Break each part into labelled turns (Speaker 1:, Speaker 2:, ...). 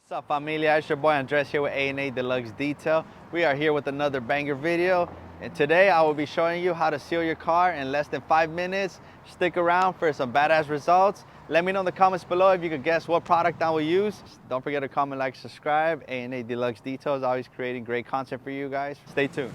Speaker 1: What's up, familia? It's your boy Andres here with A&A Deluxe Detail. We are here with another banger video, and today I will be showing you how to seal your car in less than 5 minutes. Stick around for some badass results. Let me know in the comments below if you could guess what product I will use. Don't forget to comment, like, subscribe. A&A Deluxe Detail is always creating great content for you guys. Stay tuned.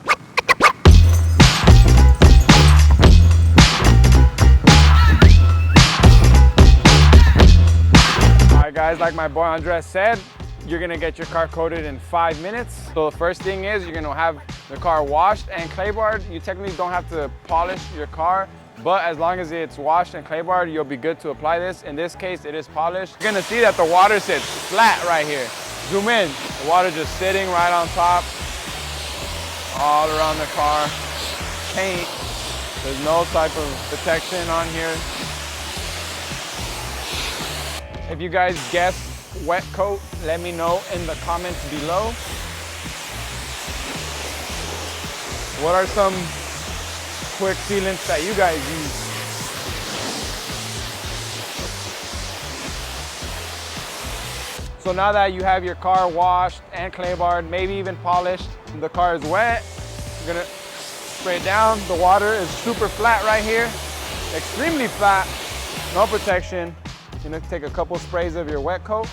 Speaker 2: Alright guys, like my boy Andres said, you're gonna get your car coated in 5 minutes. So the first thing is you're gonna have the car washed and clay barred. You technically don't have to polish your car, but as long as it's washed and clay barred, you'll be good to apply this. In this case, it is polished. You're gonna see that the water sits flat right here. Zoom in, the water just sitting right on top, all around the car. Paint, there's no type of protection on here. If you guys guess wet coat, let me know in the comments below. What are some quick sealants that you guys use? So now that you have your car washed and clay barred, maybe even polished, the car is wet, you're gonna spray it down. The water is super flat right here, extremely flat, no protection. You're gonna take a couple sprays of your wet coat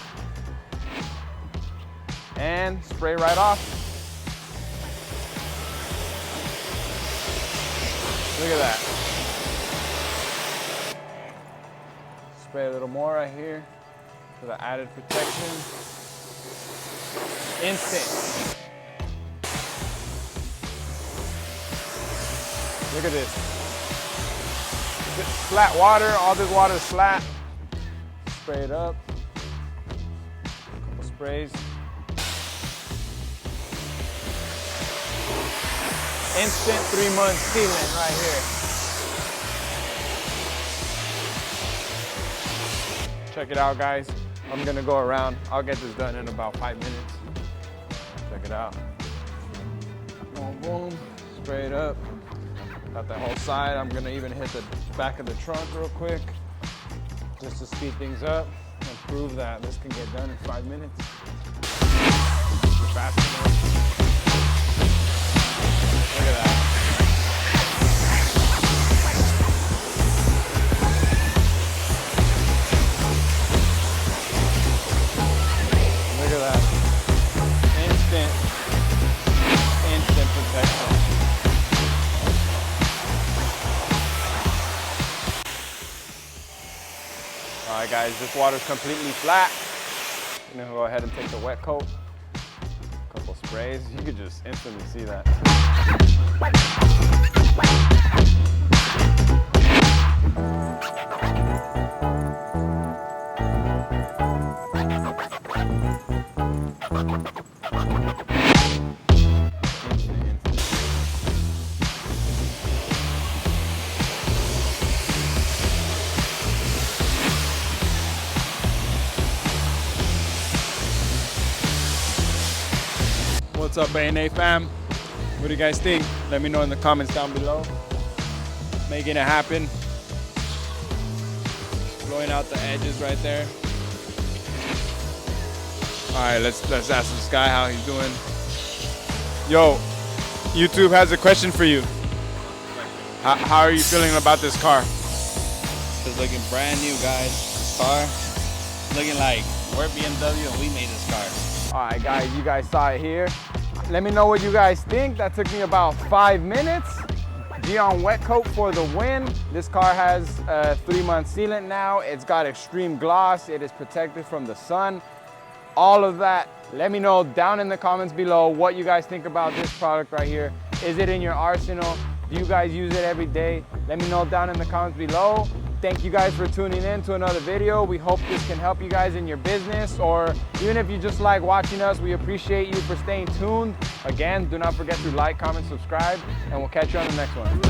Speaker 2: and spray right off. Look at that. Spray a little more right here for the added protection. Instant. Look at this. Flat water, all this water is flat. Spray it up, a couple sprays. Instant 3-month sealant right here. Check it out, guys. I'm gonna go around. I'll get this done in about 5 minutes. Check it out. Boom, boom, spray it up. Got the whole side. I'm gonna even hit the back of the trunk real quick, just to speed things up and prove that this can get done in 5 minutes. Fast enough. Look at that. Look at that. Instant protection. All right guys, this water's completely flat. I'm gonna go ahead and take the wet coat. A couple sprays, you could just instantly see that. What's up, A&A fam? What do you guys think? Let me know in the comments down below. Making it happen. Blowing out the edges right there. All right, let's ask this guy how he's doing. Yo, YouTube has a question for you. How are you feeling about this car?
Speaker 3: It's looking brand new, guys. This car looking like we're BMW and we made this car.
Speaker 2: All right, guys, you guys saw it here. Let me know what you guys think. That took me about 5 minutes. GYEON wet coat for the win. This car has a 3-month sealant now. It's got extreme gloss. It is protected from the sun. All of that. Let me know down in the comments below what you guys think about this product right here. Is it in your arsenal? Do you guys use it every day? Let me know down in the comments below. Thank you guys for tuning in to another video. We hope this can help you guys in your business, or even if you just like watching us, we appreciate you for staying tuned. Again, do not forget to like, comment, subscribe, and we'll catch you on the next one.